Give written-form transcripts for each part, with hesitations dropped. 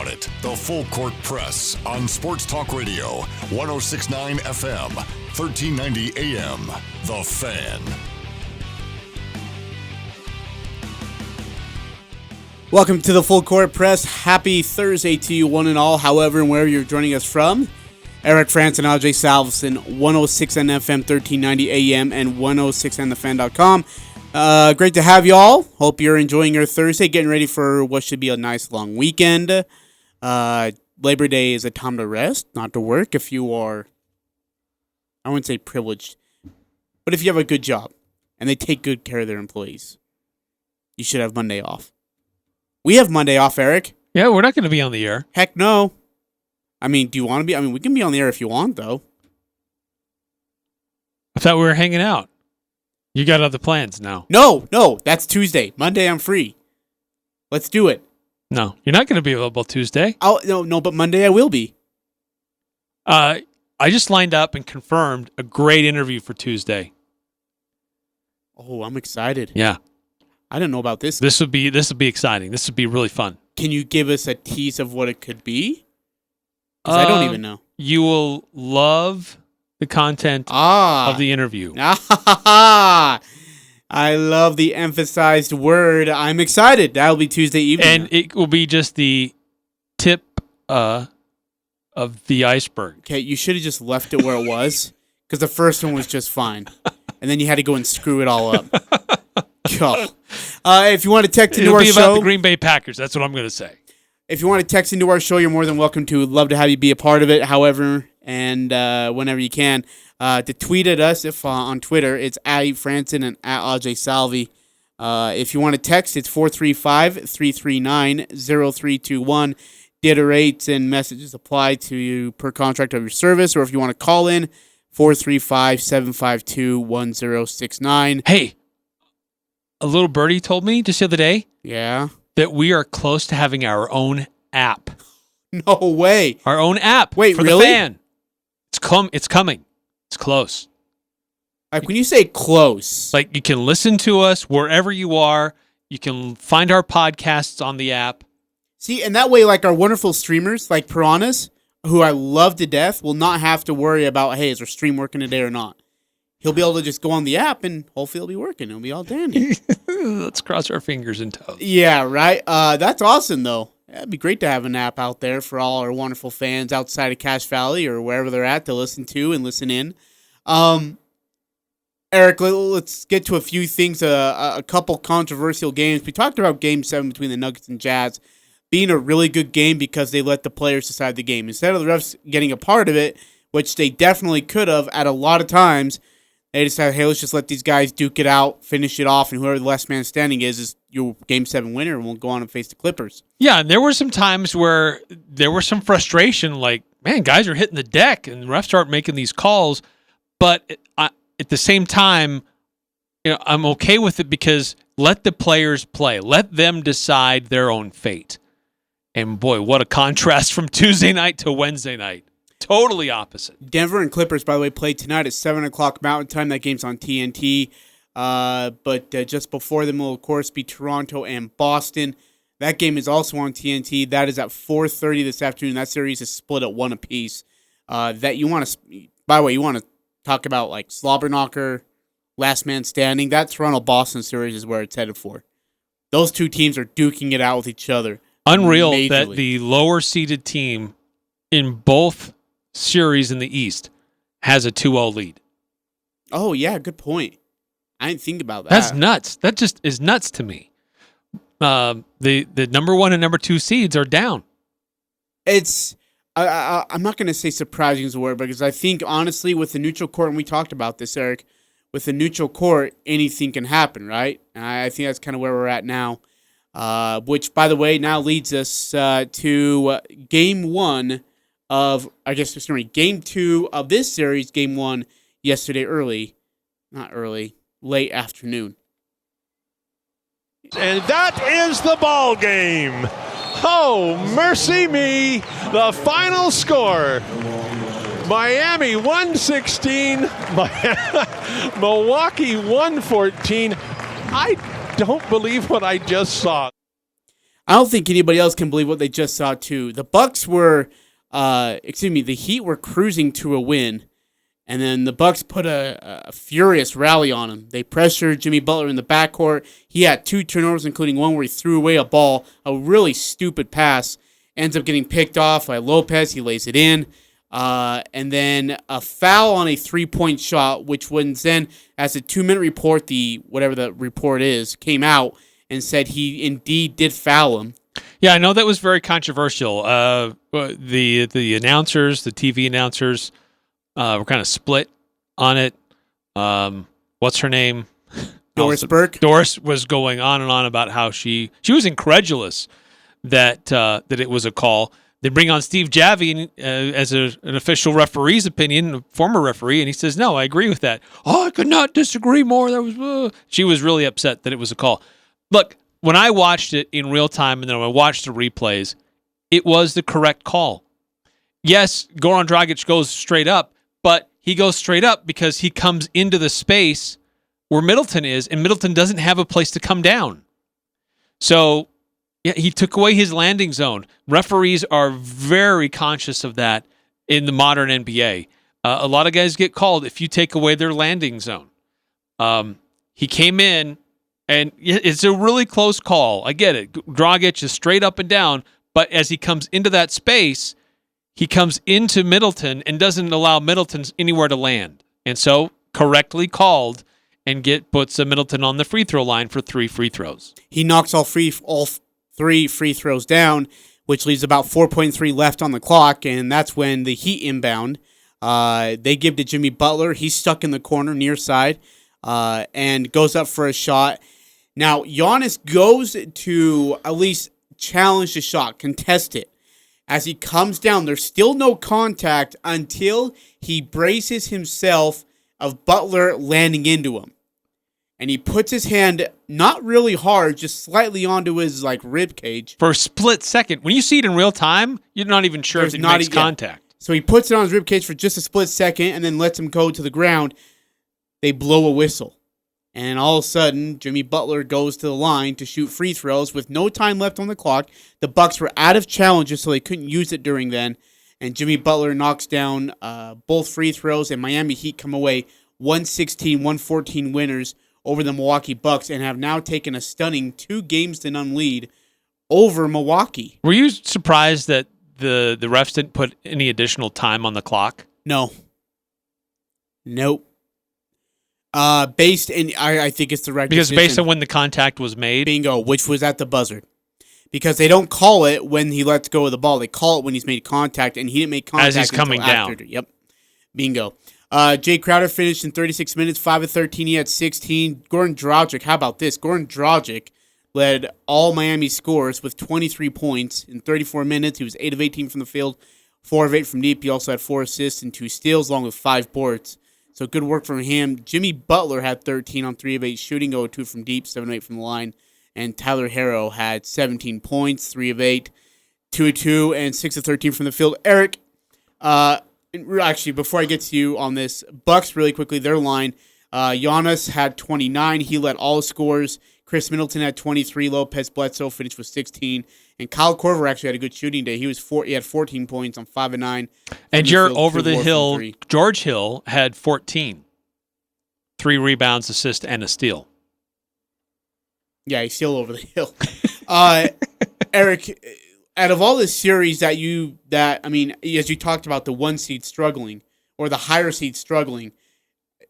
about it. The Full Court Press on Sports Talk Radio, 106.9 FM, 1390 AM. The Fan. Welcome to the Full Court Press. Happy Thursday to you, one and all, however and wherever you're joining us from. Eric Frandsen, Ajay, Salvesen, 106.9 FM, 1390 AM, and 106.9thefan.com. Great to have you all. Hope you're enjoying your Thursday, getting ready for what should be a nice long weekend. Labor Day is a time to rest, not to work. If you are, I wouldn't say privileged, but if you have a good job and they take good care of their employees, you should have Monday off. We have Monday off, Eric. Yeah, we're not going to be on the air. Heck no. I mean, do you want to be? I mean, we can be on the air if you want, though. I thought we were hanging out. You got other plans now. No, that's Tuesday. Monday, I'm free. Let's do it. No, you're not going to be available Tuesday. No, but Monday I will be. I just lined up and confirmed a great interview for Tuesday. Oh, I'm excited. Yeah. I didn't know about this. This would be exciting. This would be really fun. Can you give us a tease of what it could be? Because I don't even know. You will love the content of the interview. I love the emphasized word. I'm excited. That'll be Tuesday evening. And it will be just the tip of the iceberg. Okay, you should have just left it where it was, because the first one was just fine. And then you had to go and screw it all up. God. If you want to text into our show, about the Green Bay Packers. That's what I'm going to say. If you want to text into our show, you're more than welcome to. We'd love to have you be a part of it, however, and whenever you can. To tweet at us, if on Twitter, it's at Frandsen and at Ajay Salvi. If you want to text, it's 435-339-0321. Data rates and messages apply to you per contract of your service. Or if you want to call in, 435-752-1069. Hey, a little birdie told me just the other day. Yeah. That we are close to having our own app. No way. Our own app. Wait, for really? The fan. It's coming. It's close. Like when you say close. Like you can listen to us wherever you are. You can find our podcasts on the app. See, and that way, like our wonderful streamers, like Piranhas, who I love to death, will not have to worry about, hey, is our stream working today or not? He'll be able to just go on the app and hopefully it'll be working. It'll be all dandy. Let's cross our fingers and toes. Yeah, right. That's awesome, though. It'd be great to have an app out there for all our wonderful fans outside of Cache Valley or wherever they're at to listen to and listen in. Eric, let's get to a few things. A couple controversial games. We talked about Game 7 between the Nuggets and Jazz being a really good game because they let the players decide the game. Instead of the refs getting a part of it, which they definitely could have at a lot of times, they decided, hey, let's just let these guys duke it out, finish it off, and whoever the last man standing is your Game 7 winner, and we'll go on and face the Clippers. Yeah, and there were some times where there was some frustration, like, man, guys are hitting the deck, and the refs aren't making these calls. But at the same time, I'm okay with it because let the players play. Let them decide their own fate. And, boy, what a contrast from Tuesday night to Wednesday night. Totally opposite. Denver and Clippers, by the way, play tonight at 7 o'clock Mountain Time. That game's on TNT. But just before them will, of course, be Toronto and Boston. That game is also on TNT. That is at 4:30 this afternoon. That series is split at 1 apiece. That you want to, by the way, you want to talk about like slobber knocker, last man standing. That Toronto-Boston series is where it's headed for. Those two teams are duking it out with each other. Unreal majorly. That the lower-seeded team in both series in the East has a 2-0 lead. Oh, yeah, good point. I didn't think about that. That's nuts. That just is nuts to me. The number 1 and number 2 seeds are down. It's I'm not going to say surprising is the word, because I think, honestly, with the neutral court, and we talked about this, Eric, with the neutral court, anything can happen, right? And I think that's kind of where we're at now, which, by the way, now leads us to Game 1 of, Game 2 of this series, Game 1 yesterday late afternoon. And that is the ball game. Oh, mercy me. The final score. Miami 116, Milwaukee 114. I don't believe what I just saw. I don't think anybody else can believe what they just saw too. The Heat were cruising to a win, and then the Bucks put a furious rally on them. They pressured Jimmy Butler in the backcourt. He had 2 turnovers, including one where he threw away a ball, a really stupid pass. Ends up getting picked off by Lopez. He lays it in. And then a foul on a 3-point shot, which was then, as a 2-minute report, whatever the report is, came out and said he indeed did foul him. Yeah, I know that was very controversial. The announcers, the TV announcers, were kind of split on it. What's her name? Doris Burke. Doris was going on and on about how she was incredulous that it was a call. They bring on Steve Javie as an official referee's opinion, a former referee, and he says, "No, I agree with that." "Oh, I could not disagree more." She was really upset that it was a call. Look, when I watched it in real time and then when I watched the replays, it was the correct call. Yes, Goran Dragic goes straight up, but he goes straight up because he comes into the space where Middleton is, and Middleton doesn't have a place to come down. So, yeah, he took away his landing zone. Referees are very conscious of that in the modern NBA. A lot of guys get called if you take away their landing zone. He came in, and it's a really close call. I get it. Dragic is straight up and down, but as he comes into that space, he comes into Middleton and doesn't allow Middleton anywhere to land. And so, correctly called, and puts Middleton on the free throw line for 3 free throws. He knocks all 3 free throws down, which leaves about 4.3 left on the clock, and that's when the Heat inbound. They give to Jimmy Butler. He's stuck in the corner near side and goes up for a shot. Now, Giannis goes to at least challenge the shot, contest it. As he comes down, there's still no contact until he braces himself of Butler landing into him. And he puts his hand not really hard, just slightly onto his rib cage. For a split second. When you see it in real time, you're not even sure if it makes contact. So he puts it on his rib cage for just a split second and then lets him go to the ground. They blow a whistle. And all of a sudden, Jimmy Butler goes to the line to shoot free throws with no time left on the clock. The Bucks were out of challenges, so they couldn't use it during then. And Jimmy Butler knocks down both free throws, and Miami Heat come away 116-114 winners over the Milwaukee Bucks and have now taken a stunning 2-0 lead over Milwaukee. Were you surprised that the refs didn't put any additional time on the clock? No. Nope. I think it's the right because decision. Based on when the contact was made? Bingo, which was at the buzzer. Because they don't call it when he lets go of the ball. They call it when he's made contact, and he didn't make contact as he's coming down. After. Yep. Bingo. Jay Crowder finished in 36 minutes, 5 of 13. He had 16. Goran Dragic, how about this? Goran Dragic led all Miami scores with 23 points in 34 minutes. He was 8 of 18 from the field, 4 of 8 from deep. He also had 4 assists and 2 steals, along with 5 boards. So good work from him. Jimmy Butler had 13 on 3 of 8 shooting, 0 of 2 from deep, 7 of 8 from the line. And Tyler Herro had 17 points, 3 of 8, 2 of 2, and 6 of 13 from the field. Eric, actually, before I get to you on this, Bucks really quickly, their line. Giannis had 29. He led all the scores. Chris Middleton had 23. Lopez Bledsoe finished with 16. And Kyle Korver actually had a good shooting day. He had 14 points on 5 of 9. And you're over the hill. George Hill had 14. 3 rebounds, assist, and a steal. Yeah, he's still over the hill. Eric, out of all the series as you talked about the 1 seed struggling or the higher seed struggling,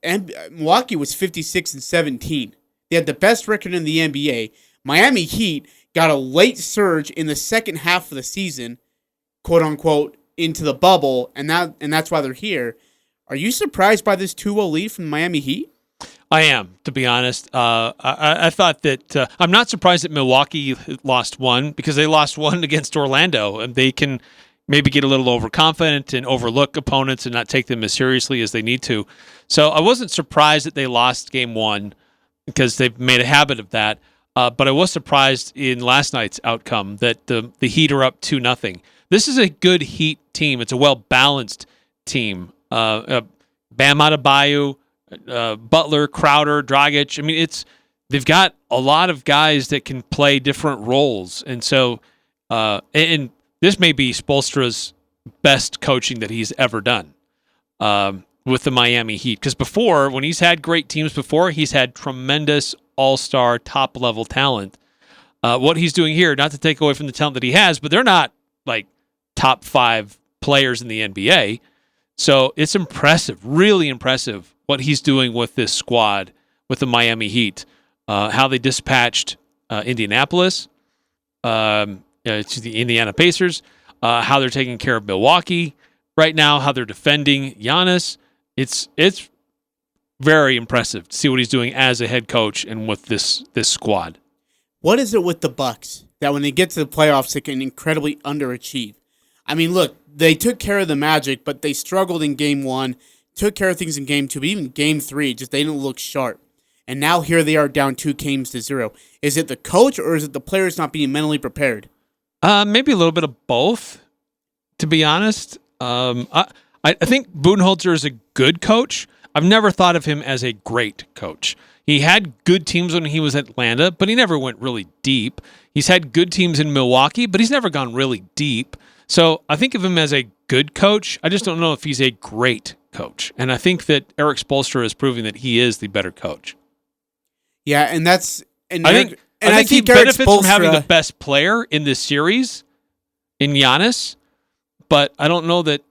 and Milwaukee was 56-17. They had the best record in the NBA. Miami Heat got a late surge in the second half of the season, quote unquote, into the bubble, and that's why they're here. Are you surprised by this 2-0 lead from the Miami Heat? I am, to be honest. I thought that I'm not surprised that Milwaukee lost one because they lost one against Orlando, and they can maybe get a little overconfident and overlook opponents and not take them as seriously as they need to. So I wasn't surprised that they lost game 1 because they've made a habit of that. But I was surprised in last night's outcome that the Heat are up 2-0. This is a good Heat team. It's a well-balanced team. Bam Adebayo, Butler, Crowder, Dragic. I mean, they've got a lot of guys that can play different roles. And so, and this may be Spoelstra's best coaching that he's ever done with the Miami Heat. Because before, when he's had great teams before, he's had tremendous all-star, top-level talent. What he's doing here, not to take away from the talent that he has, but they're not like top 5 players in the NBA. So it's impressive, really impressive, what he's doing with this squad, with the Miami Heat. How they dispatched Indianapolis, to the Indiana Pacers, how they're taking care of Milwaukee right now, how they're defending Giannis. It's very impressive to see what he's doing as a head coach and with this squad. What is it with the Bucks that when they get to the playoffs, they can incredibly underachieve? I mean, look, they took care of the Magic, but they struggled in Game 1, took care of things in Game 2, but even Game 3, just they didn't look sharp. And now here they are down 2-0. Is it the coach or is it the players not being mentally prepared? Maybe a little bit of both, to be honest. I think Budenholzer is a good coach. I've never thought of him as a great coach. He had good teams when he was at Atlanta, but he never went really deep. He's had good teams in Milwaukee, but he's never gone really deep. So I think of him as a good coach. I just don't know if he's a great coach. And I think that Eric Spoelstra is proving that he is the better coach. Yeah, and that's... And I think he benefits from having the best player in this series in Giannis, but I don't know that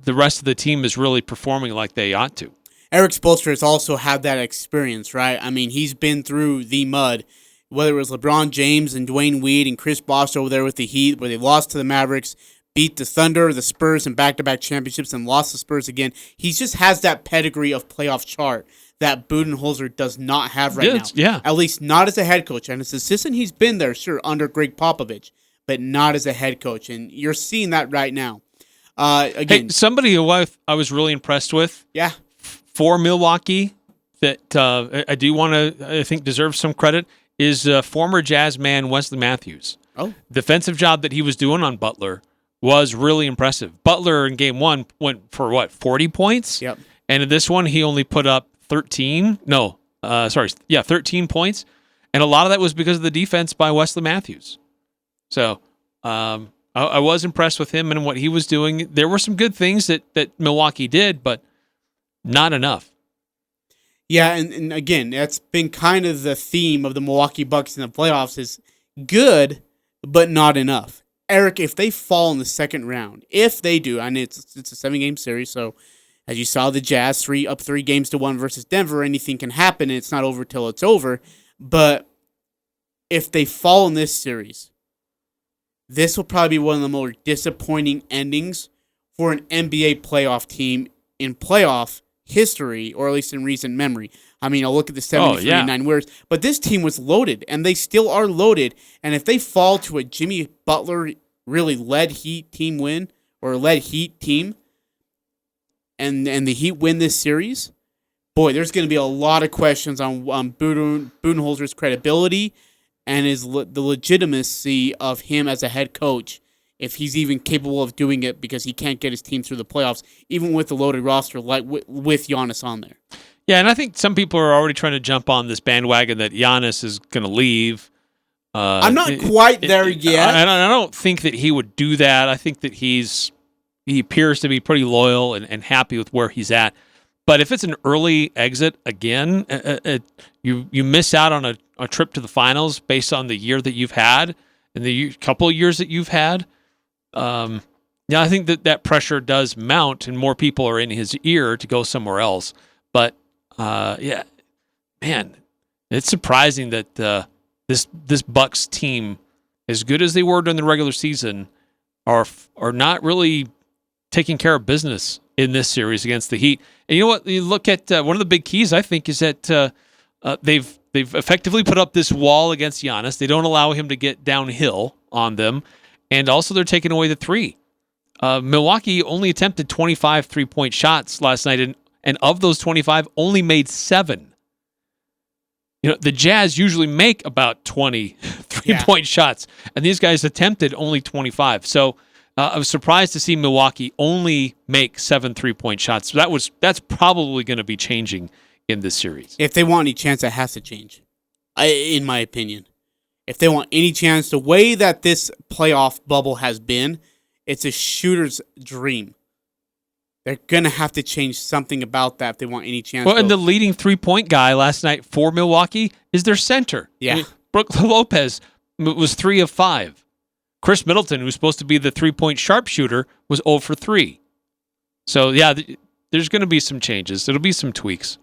the rest of the team is really performing like they ought to. Eric Spoelstra has also had that experience, right? I mean, he's been through the mud, whether it was LeBron James and Dwayne Wade and Chris Bosh over there with the Heat, where they lost to the Mavericks, beat the Thunder, the Spurs in back-to-back championships, and lost the Spurs again. He just has that pedigree of playoff chart that Budenholzer does not have right now. Yeah. At least not as a head coach. And as assistant, he's been there, sure, under Greg Popovich, but not as a head coach. And you're seeing that right now. Again, somebody who I was really impressed with. Yeah. For Milwaukee, that I do want to, I think, deserves some credit, is former Jazz man Wesley Matthews. Oh. Defensive job that he was doing on Butler was really impressive. Butler in Game 1 went for, 40 points? Yep. And in this one, he only put up 13 points. And a lot of that was because of the defense by Wesley Matthews. So I was impressed with him and what he was doing. There were some good things that Milwaukee did, but not enough. Yeah, and again, that's been kind of the theme of the Milwaukee Bucks in the playoffs is good, but not enough. Eric, if they fall in the second round, if they do, and it's a 7-game series, so as you saw the Jazz, 3-1 versus Denver, anything can happen, and it's not over till it's over. But if they fall in this series, this will probably be one of the more disappointing endings for an NBA playoff team in playoff history, or at least in recent memory. I mean, I'll look at the 73-9 Warriors, but this team was loaded, and they still are loaded. And if they fall to a Jimmy Butler really led Heat team win, or led Heat team, and the Heat win this series, boy, there's going to be a lot of questions on Budenholzer's credibility and the legitimacy of him as a head coach, if he's even capable of doing it, because he can't get his team through the playoffs, even with the loaded roster like with Giannis on there. Yeah, and I think some people are already trying to jump on this bandwagon that Giannis is going to leave. I'm not quite there yet. I don't think that he would do that. I think that he appears to be pretty loyal and happy with where he's at. But if it's an early exit again, you miss out on a trip to the finals based on the year that you've had and the couple of years that you've had. I think that pressure does mount, and more people are in his ear to go somewhere else. But it's surprising that this Bucks team, as good as they were during the regular season, are not really taking care of business in this series against the Heat. And you know what? You look at one of the big keys, I think, is that they've effectively put up this wall against Giannis. They don't allow him to get downhill on them, and also they're taking away the three. Milwaukee only attempted 25 3-point shots last night, and of those 25, only made 7. The Jazz usually make about 20 3-point shots, and these guys attempted only 25. So I was surprised to see Milwaukee only make 7 3-point shots. So that's probably going to be changing in this series. If they want any chance, that has to change. in my opinion. If they want any chance, the way that this playoff bubble has been, it's a shooter's dream. They're going to have to change something about that if they want any chance. Well, and the leading three-point guy last night for Milwaukee is their center. Yeah. I mean, Brook Lopez was 3 of 5. Chris Middleton, who's supposed to be the three-point sharpshooter, was 0 for 3. So, yeah, there's going to be some changes. There'll be some tweaks.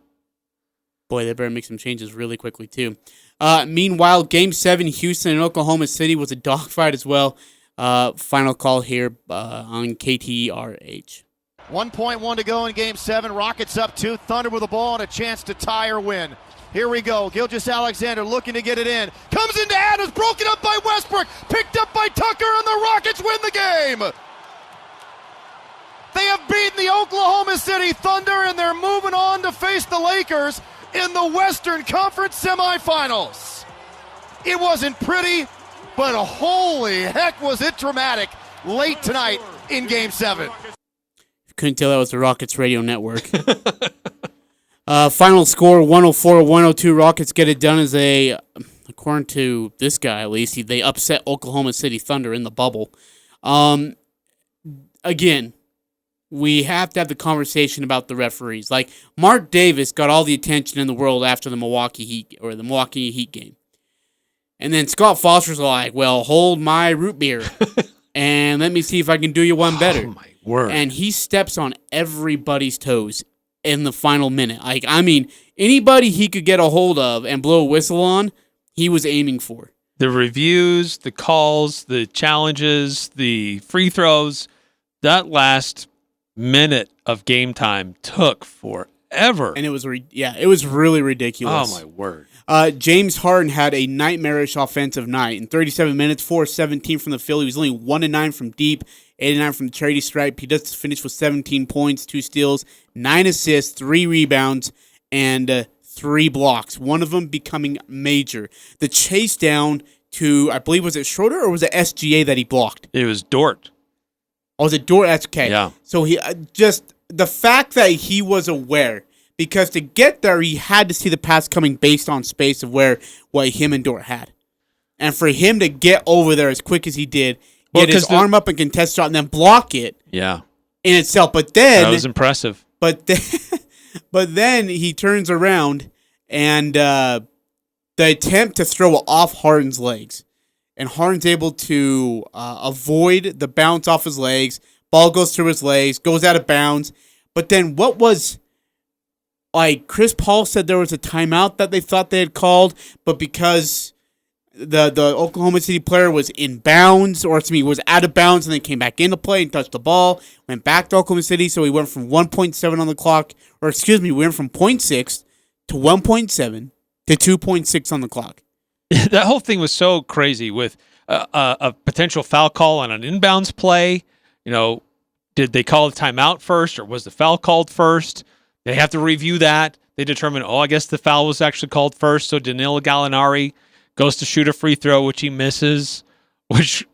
Boy, they better make some changes really quickly, too. Meanwhile, Game 7, Houston and Oklahoma City was a dogfight as well. Final call here on KTRH. 1.1 to go in Game 7. Rockets up 2. Thunder with the ball and a chance to tie or win. Here we go. Gilgeous-Alexander looking to get it in. Comes into Adams. Broken up by Westbrook. Picked up by Tucker, and the Rockets win the game. They have beaten the Oklahoma City Thunder, and they're moving on to face the Lakers in the Western Conference semifinals. It wasn't pretty, but holy heck was it dramatic late tonight in Game 7. Couldn't tell that was the Rockets radio network. Final score 104-102. Rockets get it done as according to this guy at least, they upset Oklahoma City Thunder in the bubble. Again, we have to have the conversation about the referees. Like, Mark Davis got all the attention in the world after the Milwaukee Heat game. And then Scott Foster's like, well, hold my root beer and let me see if I can do you one better. Oh, my word. And he steps on everybody's toes in the final minute. Anybody he could get a hold of and blow a whistle on, he was aiming for. The reviews, the calls, the challenges, the free throws, that last minute of game time took forever. And it was really ridiculous. Oh, my word. James Harden had a nightmarish offensive night. In 37 minutes, 4-17 from the field. He was only 1-9 from deep, 8-9 from the charity stripe. He does finish with 17 points, 2 steals, 9 assists, 3 rebounds, and 3 blocks. One of them becoming major. The chase down to, I believe, was it Schroeder or was it SGA that he blocked? It was Dort. Oh, was it Dort? That's okay. Yeah. So he just the fact that he was aware. Because to get there, he had to see the pass coming based on space of what him and Dort had. And for him to get over there as quick as he did, get his arm up and contest shot and then block it in itself. But then... That was impressive. But then he turns around and the attempt to throw it off Harden's legs. And Harden's able to avoid the bounce off his legs. Ball goes through his legs, goes out of bounds. But then what was... Chris Paul said there was a timeout that they thought they had called, but because the Oklahoma City player was in bounds, was out of bounds and then came back into play and touched the ball, went back to Oklahoma City, so we went from 1.7 on the clock, we went from 0.6 to 1.7 to 2.6 on the clock. That whole thing was so crazy with a potential foul call on an inbounds play. Did they call the timeout first or was the foul called first? They have to review that. They determine, I guess the foul was actually called first. So Danilo Gallinari goes to shoot a free throw, which he misses, which,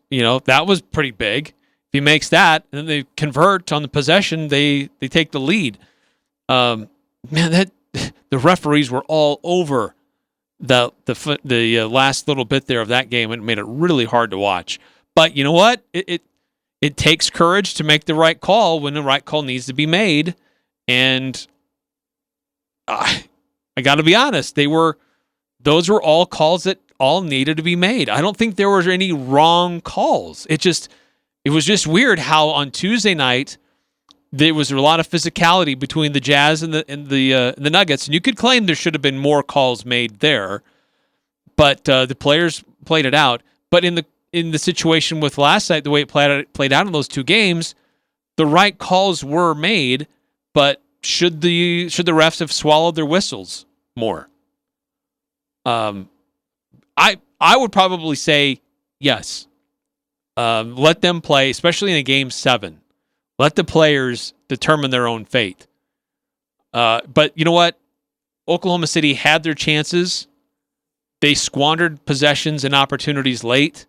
that was pretty big. If he makes that, and then they convert on the possession, they take the lead. The referees were all over the last little bit there of that game, and it made it really hard to watch. But you know what? It takes courage to make the right call when the right call needs to be made. And I got to be honest, those were all calls that all needed to be made. I don't think there were any wrong calls. It was just weird how on Tuesday night there was a lot of physicality between the Jazz and the Nuggets, and you could claim there should have been more calls made there, but the players played it out. But in the situation with last night, the way it played out in those two games, the right calls were made. But should the refs have swallowed their whistles more? I would probably say yes. Let them play, especially in a Game 7. Let the players determine their own fate. But you know what? Oklahoma City had their chances. They squandered possessions and opportunities late.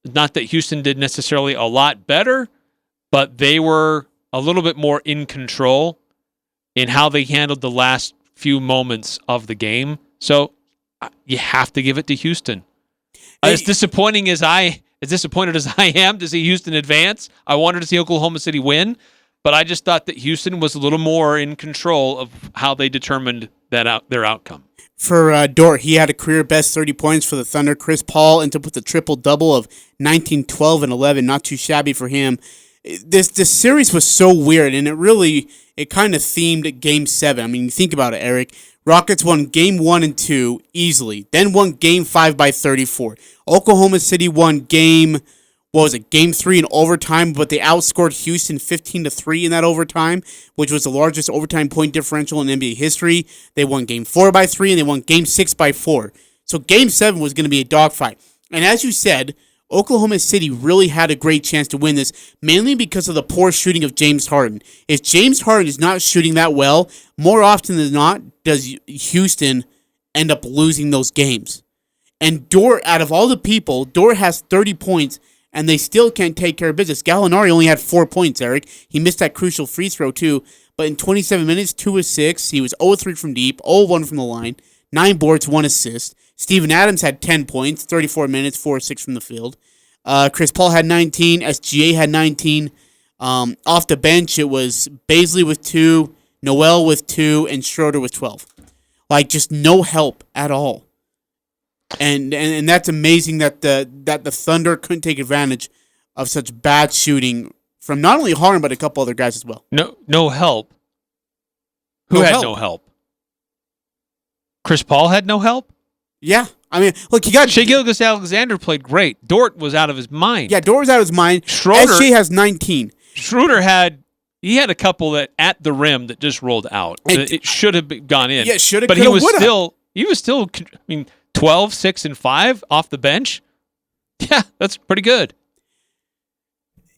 Not that Houston did necessarily a lot better, but they were a little bit more in control in how they handled the last few moments of the game. So you have to give it to Houston. As disappointed as I am to see Houston advance, I wanted to see Oklahoma City win, but I just thought that Houston was a little more in control of how they determined their outcome. For Dort, he had a career-best 30 points for the Thunder. Chris Paul ended up with a triple-double of 19, 12, and 11. Not too shabby for him. This series was so weird, and it kind of themed Game 7. I mean, you think about it, Eric. Rockets won Game 1 and 2 easily, then won Game 5 by 34. Oklahoma City won Game 3 in overtime, but they outscored Houston 15-3 in that overtime, which was the largest overtime point differential in NBA history. They won Game 4 by 3, and they won Game 6 by 4. So Game 7 was going to be a dogfight. And as you said, Oklahoma City really had a great chance to win this, mainly because of the poor shooting of James Harden. If James Harden is not shooting that well, more often than not, does Houston end up losing those games. And Dort, out of all the people, Dort has 30 points, and they still can't take care of business. Gallinari only had 4 points, Eric. He missed that crucial free throw, too. But in 27 minutes, 2 of 6. He was 0-3 from deep, 0-1 from the line, 9 boards, 1 assist. Steven Adams had 10 points, 34 minutes, 4-6 from the field. Chris Paul had 19. SGA had 19. Off the bench, it was Baisley with 2, Noel with 2, and Schroeder with 12. Like, just no help at all. And that's amazing that the Thunder couldn't take advantage of such bad shooting from not only Harden, but a couple other guys as well. No help. Who had no help? Chris Paul had no help? Yeah. I mean, look, you got... Shai Gilgeous-Alexander played great. Dort was out of his mind. Yeah, Dort was out of his mind. Schroeder... SGA has 19. Schroeder had a couple that at the rim that just rolled out. It should have gone in. Yeah, should have, but he was still, I mean, 12, 6, and 5 off the bench. Yeah, that's pretty good.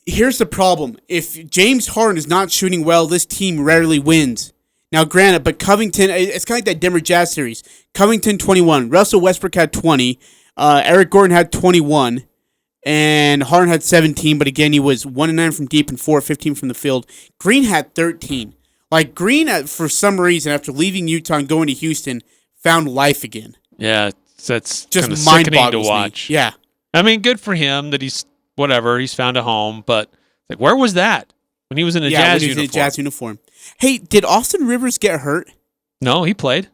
Here's the problem. If James Harden is not shooting well, this team rarely wins. Now, granted, but Covington, it's kind of like that Denver Jazz series. Covington, 21. Russell Westbrook had 20. Eric Gordon had 21. And Harden had 17, but again, he was 1-9 from deep and 4-15 from the field. Green had 13. Like, Green, for some reason, after leaving Utah and going to Houston, found life again. Yeah, that's just kind of mind-boggles sickening to watch. Me. Yeah. I mean, good for him that he's found a home, but like, where was that when he was in a Jazz uniform? In a Jazz uniform. Hey, did Austin Rivers get hurt? No, he played.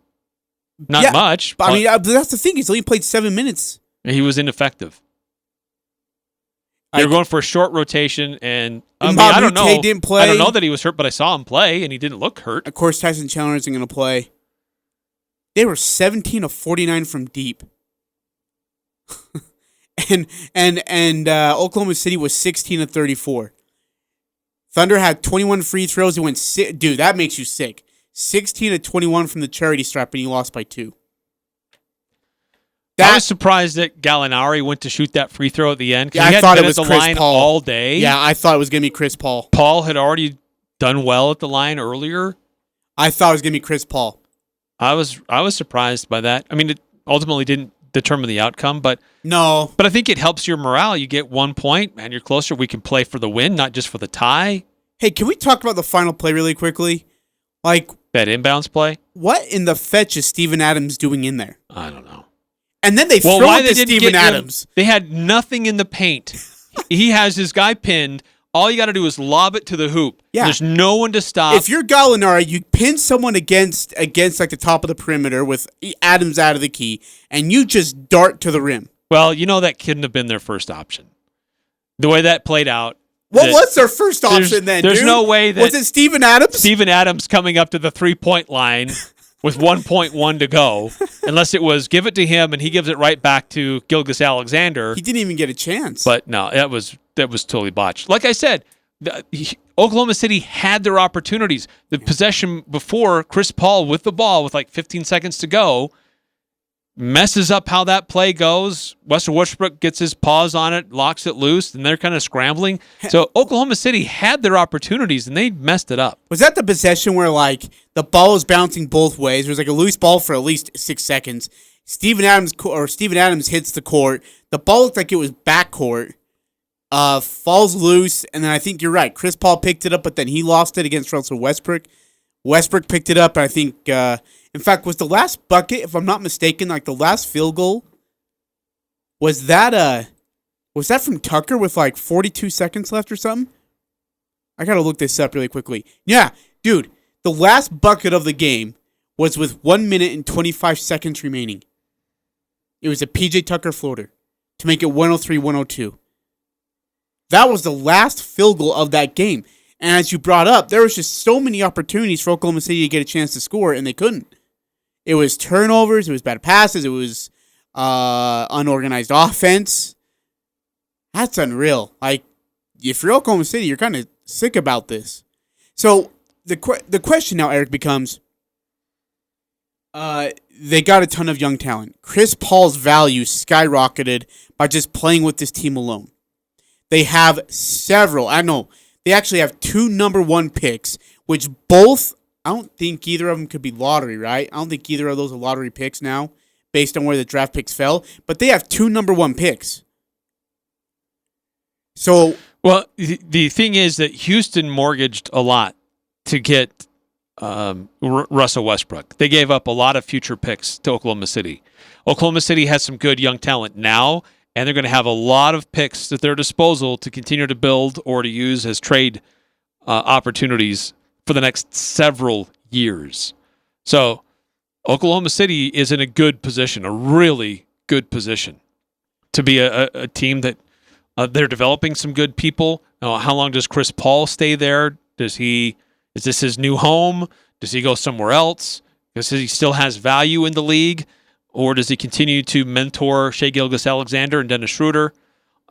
Not much. But I mean, that's the thing. He's only played 7 minutes. He was ineffective. They were going for a short rotation, and I don't know. Didn't play. I don't know that he was hurt, but I saw him play, and he didn't look hurt. Of course, Tyson Chandler isn't going to play. They were 17 of 49 from deep, and Oklahoma City was 16 of 34. Thunder had 21 free throws. It went dude, that makes you sick. 16 of 21 from the charity stripe, and he lost by 2. I was surprised that Gallinari went to shoot that free throw at the end. Yeah, he I thought been it was at the Chris line Paul all day. Yeah, I thought it was going to be Chris Paul. Paul had already done well at the line earlier. I thought it was going to be Chris Paul. I was surprised by that. I mean, it ultimately didn't determine the outcome, but no. But I think it helps your morale. You get 1 point, man. You're closer. We can play for the win, not just for the tie. Hey, can we talk about the final play really quickly? Like that inbounds play. What in the fetch is Steven Adams doing in there? I don't know. And then they throw it to Steven Adams. They had nothing in the paint. He has his guy pinned. All you got to do is lob it to the hoop. Yeah. There's no one to stop. If you're Gallinari, you pin someone against like the top of the perimeter with Adams out of the key, and you just dart to the rim. Well, that couldn't have been their first option. The way that played out. What was their first option then? There's no way that... Was it Steven Adams? Steven Adams coming up to the 3-point line with 1.1 to go, unless it was give it to him and he gives it right back to Gilgeous-Alexander. He didn't even get a chance. But no, that was totally botched. Like I said, Oklahoma City had their opportunities. The possession before, Chris Paul with the ball with like 15 seconds to go, messes up how that play goes. Russell Westbrook gets his paws on it, locks it loose, and they're kind of scrambling. So Oklahoma City had their opportunities, and they messed it up. Was that the possession where, like, the ball was bouncing both ways? There was, like, a loose ball for at least 6 seconds. Steven Adams hits the court. The ball looked like it was backcourt. Falls loose, and then I think you're right. Chris Paul picked it up, but then he lost it against Russell Westbrook. Westbrook picked it up, and I think In fact, was the last bucket, if I'm not mistaken, like the last field goal, was that from Tucker with like 42 seconds left or something? I gotta look this up really quickly. Yeah, dude, the last bucket of the game was with 1 minute and 25 seconds remaining. It was a PJ Tucker floater to make it 103-102. That was the last field goal of that game. And as you brought up, there was just so many opportunities for Oklahoma City to get a chance to score, and they couldn't. It was turnovers, it was bad passes, it was unorganized offense. That's unreal. Like, if you're Oklahoma City, you're kind of sick about this. So the question now, Eric, becomes, they got a ton of young talent. Chris Paul's value skyrocketed by just playing with this team alone. They have several. I know they actually have 2 number 1 picks, which both, I don't think either of them could be lottery, right? I don't think either of those are lottery picks now, based on where the draft picks fell. But they have 2 number 1 picks. So, well, the thing is that Houston mortgaged a lot to get Russell Westbrook. They gave up a lot of future picks to Oklahoma City. Oklahoma City has some good young talent now, and they're going to have a lot of picks at their disposal to continue to build or to use as trade opportunities for the next several years. So Oklahoma City is in a good position, a really good position, to be a team that they're developing some good people. How long does Chris Paul stay there? Is this his new home? Does he go somewhere else? Because he still has value in the league? Or does he continue to mentor Shai Gilgeous-Alexander and Dennis Schroeder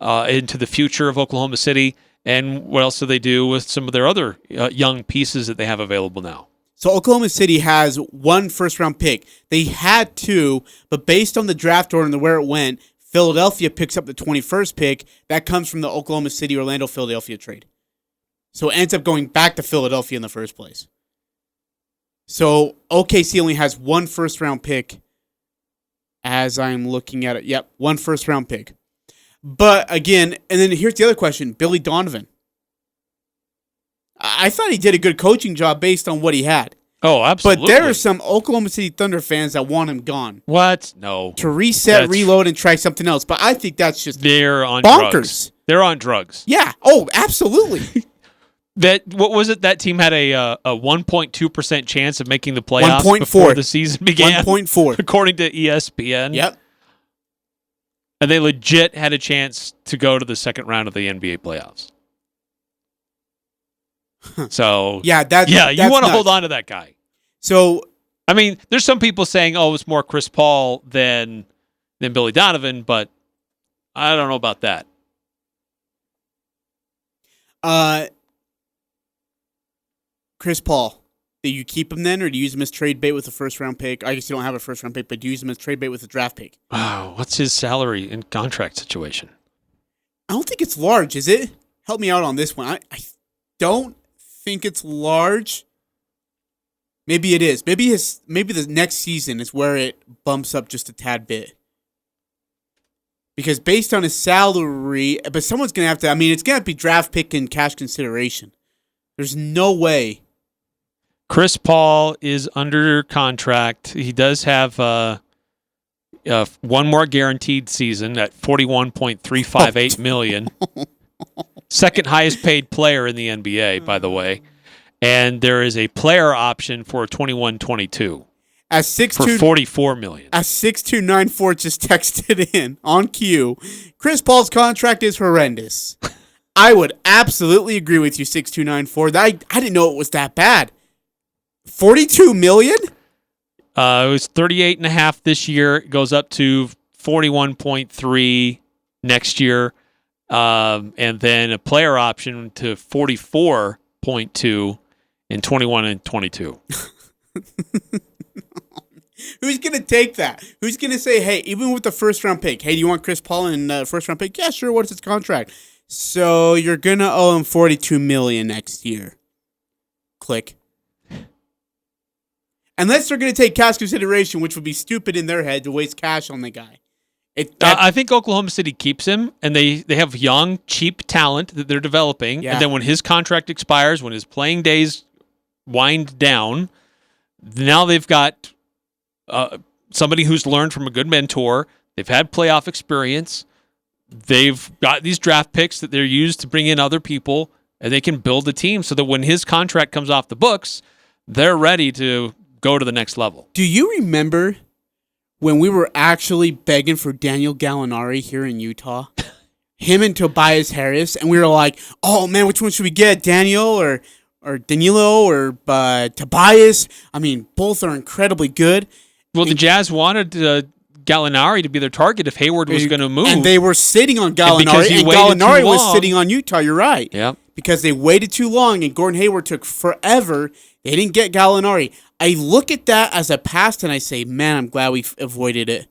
into the future of Oklahoma City? And what else do they do with some of their other young pieces that they have available now? So Oklahoma City has 1 first-round pick. They had 2, but based on the draft order and where it went, Philadelphia picks up the 21st pick. That comes from the Oklahoma City-Orlando-Philadelphia trade. So it ends up going back to Philadelphia in the first place. So OKC only has 1 first-round pick as I'm looking at it. Yep, 1 first-round pick. But again, and then here's the other question, Billy Donovan. I thought he did a good coaching job based on what he had. Oh, absolutely. But there are some Oklahoma City Thunder fans that want him gone. What? No. To reset, reload, and try something else. But I think that's just they're on bonkers. Drugs. They're on drugs. Yeah. Oh, absolutely. What was it? That team had a 1.2% chance of making the playoffs 1.4 before the season began. 1.4, according to ESPN. Yep. And they legit had a chance to go to the second round of the NBA playoffs. So you want to hold on to that guy. So I mean, there's some people saying, "Oh, it's more Chris Paul than Billy Donovan," but I don't know about that. Chris Paul, do you keep him then, or do you use him as trade bait with a first-round pick? I guess you don't have a first-round pick, but do you use him as trade bait with a draft pick? Wow, what's his salary and contract situation? I don't think it's large, is it? Help me out on this one. I don't think it's large. Maybe it is. Maybe the next season is where it bumps up just a tad bit. Because based on his salary, but someone's going to have to, I mean, it's going to be draft pick and cash consideration. There's no way. Chris Paul is under contract. He does have one more guaranteed season at $41.358 million. Second highest paid player in the NBA, by the way. And there is a player option for 21-22 for $44 million. As 6294 just texted in on cue, Chris Paul's contract is horrendous. I would absolutely agree with you, 6294. I didn't know it was that bad. $42 million? It was 38.5 this year. It goes up to 41.3 next year. And then a player option to 44.2 in 21 and 22. Who's going to take that? Who's going to say, hey, even with the first round pick, hey, do you want Chris Paul in first round pick? Yeah, sure. What's his contract? So you're going to owe him $42 million next year. Click. Unless they're going to take cash consideration, which would be stupid in their head to waste cash on the guy. I think Oklahoma City keeps him, and they have young, cheap talent that they're developing. Yeah. And then when his contract expires, when his playing days wind down, now they've got somebody who's learned from a good mentor. They've had playoff experience. They've got these draft picks that they're used to bring in other people, and they can build a team so that when his contract comes off the books, they're ready to go to the next level. Do you remember when we were actually begging for Daniel Gallinari here in Utah? Him and Tobias Harris, and we were like, oh, man, which one should we get, Daniel or Danilo or Tobias? I mean, both are incredibly good. Well, the Jazz wanted Gallinari to be their target if Hayward was going to move. And they were sitting on Gallinari, and Gallinari was sitting on Utah. You're right. Yeah. Because they waited too long, and Gordon Hayward took forever. They didn't get Gallinari. I look at that as a past, and I say, man, I'm glad we avoided it.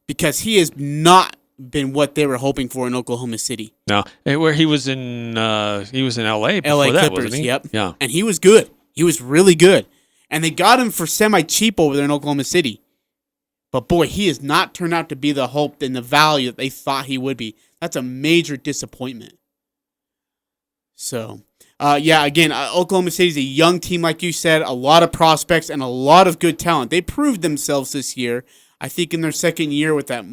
Because he has not been what they were hoping for in Oklahoma City. No, where he was in L.A. before L.A. that, Clippers, wasn't he? Yep. Yeah. And he was good. He was really good. And they got him for semi-cheap over there in Oklahoma City. But, boy, he has not turned out to be the hope and the value that they thought he would be. That's a major disappointment. So, again, Oklahoma City is a young team, like you said, a lot of prospects and a lot of good talent. They proved themselves this year. I think in their second year with that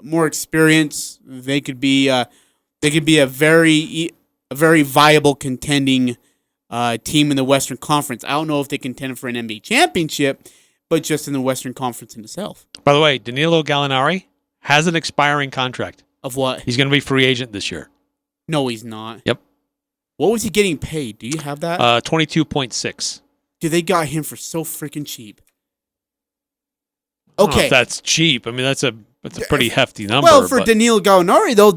more experience, they could be a very viable contending team in the Western Conference. I don't know if they contend for an NBA championship, but just in the Western Conference in itself. By the way, Danilo Gallinari has an expiring contract. Of what? He's going to be free agent this year. No, he's not. Yep. What was he getting paid? Do you have that? 22.6. Dude, they got him for so freaking cheap. I don't know Okay, if that's cheap. I mean, that's a pretty hefty number. well, for Danilo Gallinari, though,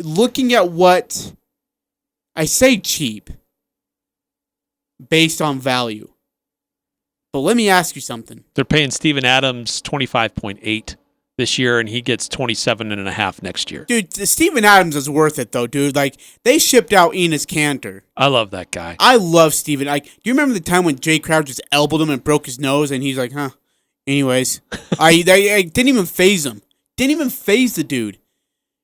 looking at what I say cheap based on value. But let me ask you something. They're paying Steven Adams 25.8 this year, and he gets 27.5 next year. Dude, Steven Adams is worth it, though, dude. Like, they shipped out Enes Kanter. I love that guy. I love Steven. Like, do you remember the time when Jay Crowder just elbowed him and broke his nose, and he's like, huh? Anyways, I didn't even phase him. Didn't even phase the dude.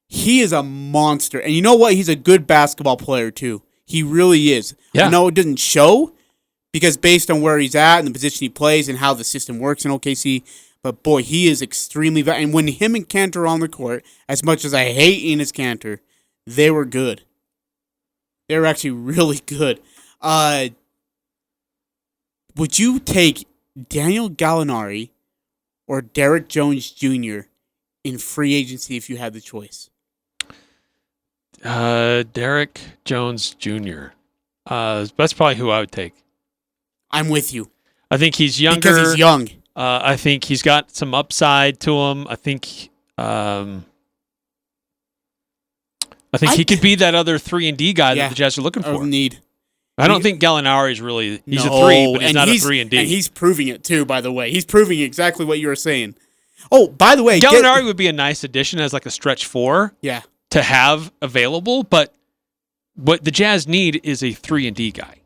He is a monster. And you know what? He's a good basketball player, too. He really is. Yeah. I know it doesn't show because based on where he's at and the position he plays and how the system works in OKC, but boy, he is extremely valuable. And when him and Kanter are on the court, as much as I hate Enes Kanter, they were good. They were actually really good. Would you take Daniel Gallinari or Derek Jones Jr. in free agency if you had the choice? Derek Jones Jr. That's probably who I would take. I'm with you. I think he's younger. Because he's young. I think he's got some upside to him. I think he could be that other 3-and-D guy that the Jazz are looking for. Need. I don't think Gallinari is really... He's a 3, but he's not a 3-and-D. And he's proving it, too, by the way. He's proving exactly what you were saying. Oh, by the way... Gallinari would be a nice addition as like a stretch 4 to have available, but what the Jazz need is a 3-and-D guy.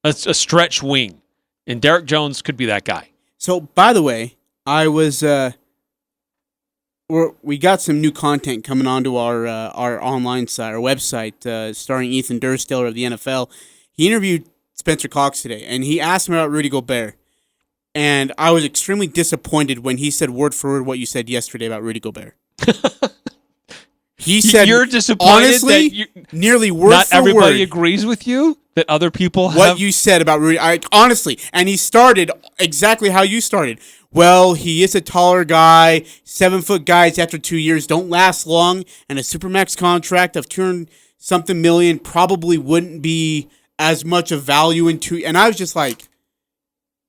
A stretch wing. And Derek Jones could be that guy. So, by the way, I was... we got some new content coming onto our online site, our website, starring Ethan Dursteller of the NFL. He interviewed Spencer Cox today, and he asked him about Rudy Gobert. And I was extremely disappointed when he said word for word what you said yesterday about Rudy Gobert. He said, "You're disappointed honestly, that nearly word not for everybody word agrees with you, that other people have." What you said about Rudy, honestly, and he started exactly how you started. Well, he is a taller guy. 7-foot guys after 2 years don't last long, and a supermax contract of $200-something million probably wouldn't be as much of value in 2. And I was just like,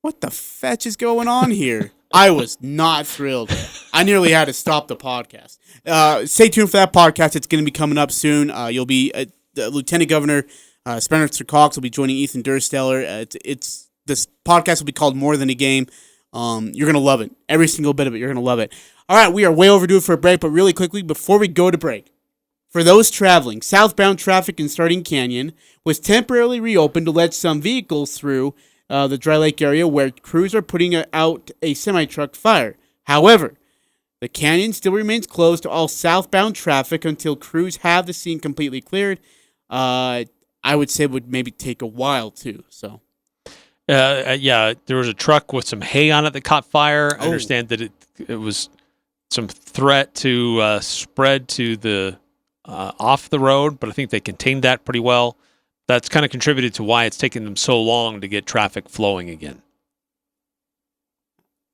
what the fetch is going on here? I was not thrilled. I nearly had to stop the podcast. Stay tuned for that podcast. It's going to be coming up soon. You'll be Lieutenant Governor Spencer Cox will be joining Ethan Dursteller. This podcast will be called More Than a Game. You're going to love it. Every single bit of it. You're going to love it. All right, we are way overdue for a break, but really quickly, before we go to break, for those traveling, southbound traffic in Starting Canyon was temporarily reopened to let some vehicles through the Dry Lake area where crews are putting out a semi-truck fire. However, the canyon still remains closed to all southbound traffic until crews have the scene completely cleared. I would say it would maybe take a while, too. So, Yeah, there was a truck with some hay on it that caught fire. I Oh. understand that it was some threat to spread to the off the road, but I think they contained that pretty well. That's kind of contributed to why it's taken them so long to get traffic flowing again.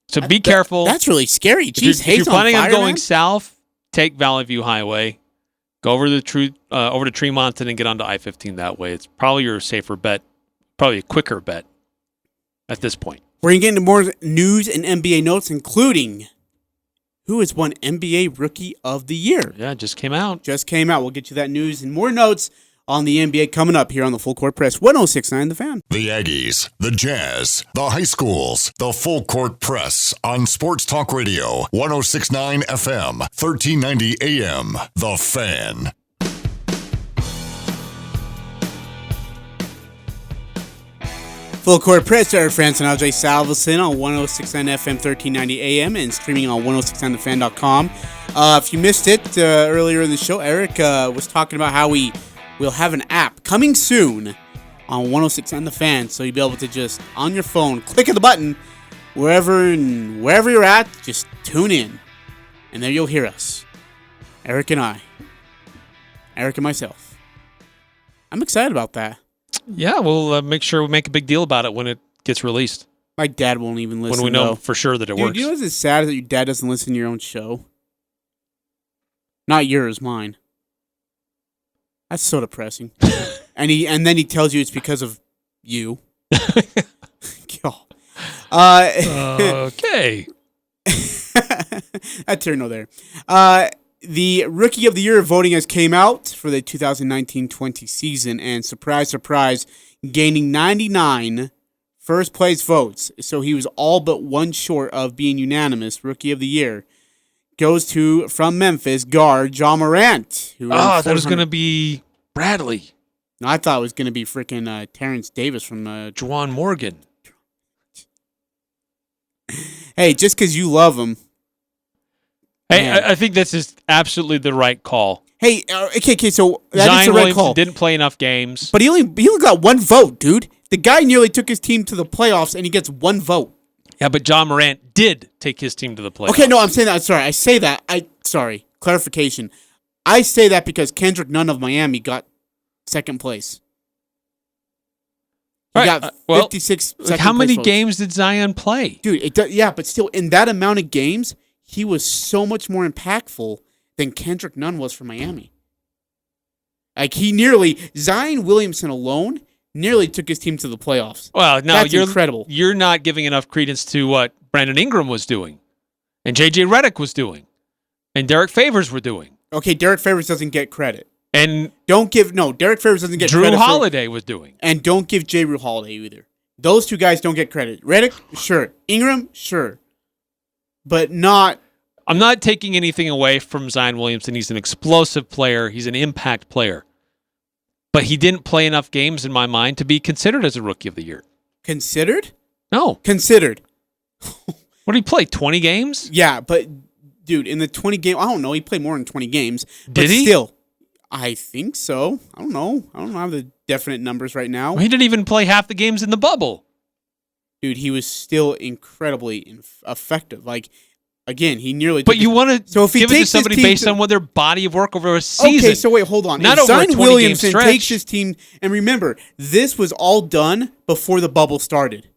So be careful. That's really scary. Jeez, If you're hay's planning on on fire, going man. south, take Valley View Highway, go over over to Tremonton and get onto I-15 that way. It's probably your safer bet, probably a quicker bet at this point. We're going to get into more news and NBA notes, including who has won NBA Rookie of the Year. Yeah, it just came out. Just came out. We'll get you that news and more notes on the NBA coming up here on the Full Court Press 106.9 The Fan. The Aggies, the Jazz, the high schools, the Full Court Press on Sports Talk Radio, 106.9 FM, 1390 AM. The Fan. Full Court Press, Eric Frandsen and Ajay Salvesen on 106.9 FM, 1390 AM, and streaming on 106.9thefan.com. If you missed it earlier in the show, Eric was talking about how we'll have an app coming soon on 106.9 The Fan, so you'll be able to just, on your phone, click of the button, wherever you're at, just tune in, and there you'll hear us. Eric and myself. I'm excited about that. Yeah, we'll make sure we make a big deal about it when it gets released. My dad won't even listen, When we know though. for sure that it Dude, works. you know what's sad that your dad doesn't listen to your own show? Not yours, mine. That's so depressing. and then he tells you it's because of you. Okay. That turned no there. The Rookie of the Year voting has came out for the 2019-20 season, and surprise, surprise, gaining 99 first-place votes. So he was all but one short of being unanimous Rookie of the Year. Goes to, from Memphis, guard Ja Morant. That was going to be Bradley. No, I thought it was going to be freaking Terrence Davis from... Juwan Morgan. Hey, just because you love him. Hey, Man. I think this is absolutely the right call. Hey, okay, so that is Zion the right Williamson call. didn't play enough games. But he only got one vote, dude. The guy nearly took his team to the playoffs, and he gets one vote. Yeah, but Ja Morant did take his team to the playoffs. Okay, no, I'm saying that. Sorry, I say that. Sorry, clarification. I say that because Kendrick Nunn of Miami got second place. He All got right, well, 56 like, second how many place votes. games did Zion play? Dude, but still, in that amount of games, he was so much more impactful than Kendrick Nunn was for Miami. Like, Zion Williamson alone nearly took his team to the playoffs. Well, no, That's you're incredible. You're not giving enough credence to what Brandon Ingram was doing, and J.J. Redick was doing, and Derek Favors were doing. Okay, Derek Favors doesn't get credit. And Derek Favors doesn't get Drew credit. Holiday was doing. And don't give J. Rue Holiday either. Those two guys don't get credit. Redick, sure. Ingram, sure. But not... I'm not taking anything away from Zion Williamson. He's an explosive player. He's an impact player. But he didn't play enough games, in my mind, to be considered as a Rookie of the Year. Considered? No. Considered. What did he play, 20 games? Yeah, but, dude, in the 20 game... I don't know. He played more than 20 games. But Did he? Still, I think so. I don't know. I don't have the definite numbers right now. Well, he didn't even play half the games in the bubble. Dude, he was still incredibly effective. Like... Again, he nearly... But you want to if he give it to takes his somebody team based on what their body of work over a season. Okay, so wait, hold on. Not If over a Zion 20-game Williamson stretch. takes his team... And remember, this was all done before the bubble started.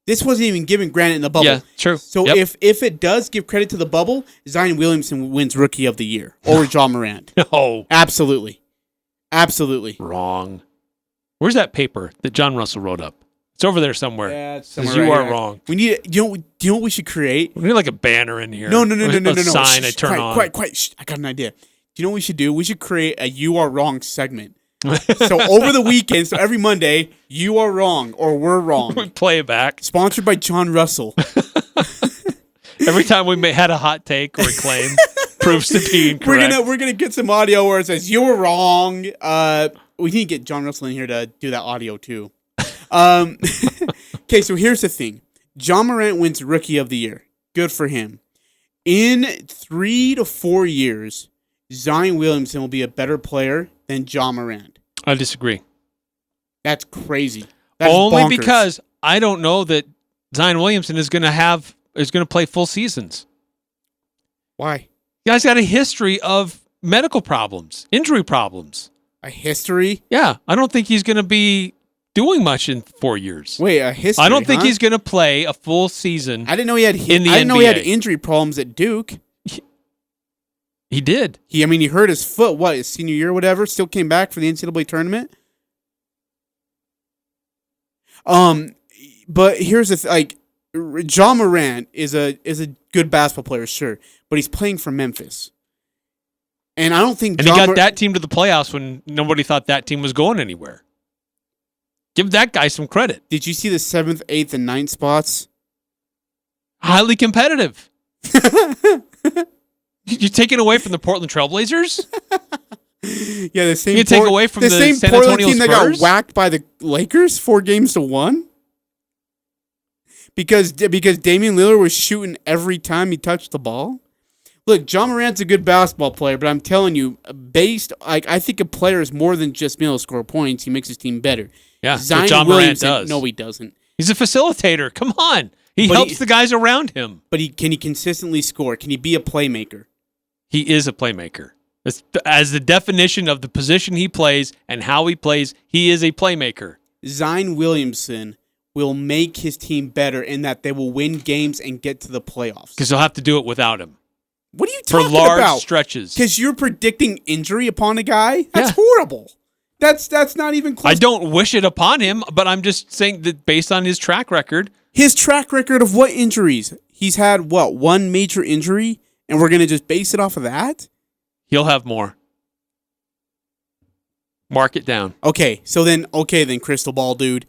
This wasn't even given granted in the bubble. Yeah, true. So Yep. if it does give credit to the bubble, Zion Williamson wins Rookie of the Year. Or Ja Morant. No. Absolutely. Absolutely. Wrong. Where's that paper that John Russell wrote up? It's over there somewhere. Yeah, it's Says somewhere you right are here. wrong. We need... Do you know what we should create? We need like a banner in here. No. A sign I Shh, turn on. Quiet. Shh, I got an idea. Do you know what we should do? We should create a You Are Wrong segment. So over the weekend, so every Monday, you are wrong or we're We wrong. play it back. Sponsored by John Russell. Every time we had a hot take or a claim, proves to be incorrect. We're gonna get some audio where it says you were wrong. We need to get John Russell in here to do that audio too. Okay, so here's the thing. Ja Morant wins Rookie of the Year. Good for him. In 3 to 4 years, Zion Williamson will be a better player than Ja Morant. I disagree. That's crazy. That's Only bonkers. because I don't know that Zion Williamson is going to play full seasons. Why? The guy's got a history of medical problems, injury problems. A history? Yeah, I don't think he's going to be doing much in 4 years. Wait, a history? I don't think huh? he's going to play a full season. I didn't know he had. In the I didn't know he had NBA. injury problems at Duke. He did. He hurt his foot. What, his senior year, or whatever? Still came back for the NCAA tournament. But here's the Ja Morant is a good basketball player, sure, but he's playing for Memphis, and I don't think. And he got that team to the playoffs when nobody thought that team was going anywhere. Give that guy some credit. Did you see the 7th, 8th, and 9th spots? Highly competitive. You're taking away from the Portland Trailblazers? Yeah, the same. You take away from the same San Portland Antonio team that got Spurs? whacked by the Lakers 4-1. Because Damian Lillard was shooting every time he touched the ball. Look, Ja Morant's a good basketball player, but I'm telling you, I think a player is more than just being able to score points. He makes his team better. Yeah, Zion Ja Morant Williamson, does. no, he doesn't. He's a facilitator. Come on. He But helps the guys around him. But can he consistently score? Can he be a playmaker? He is a playmaker. As the definition of the position he plays and how he plays, he is a playmaker. Zion Williamson will make his team better in that they will win games and get to the playoffs. Because they'll have to do it without him. What are you For talking large about? stretches. Because you're predicting injury upon a guy? That's Yeah. horrible. That's not even close. I don't wish it upon him, but I'm just saying that based on his track record. His track record of what injuries? He's had, one major injury? And we're going to just base it off of that? He'll have more. Mark it down. Okay, then, Crystal Ball dude.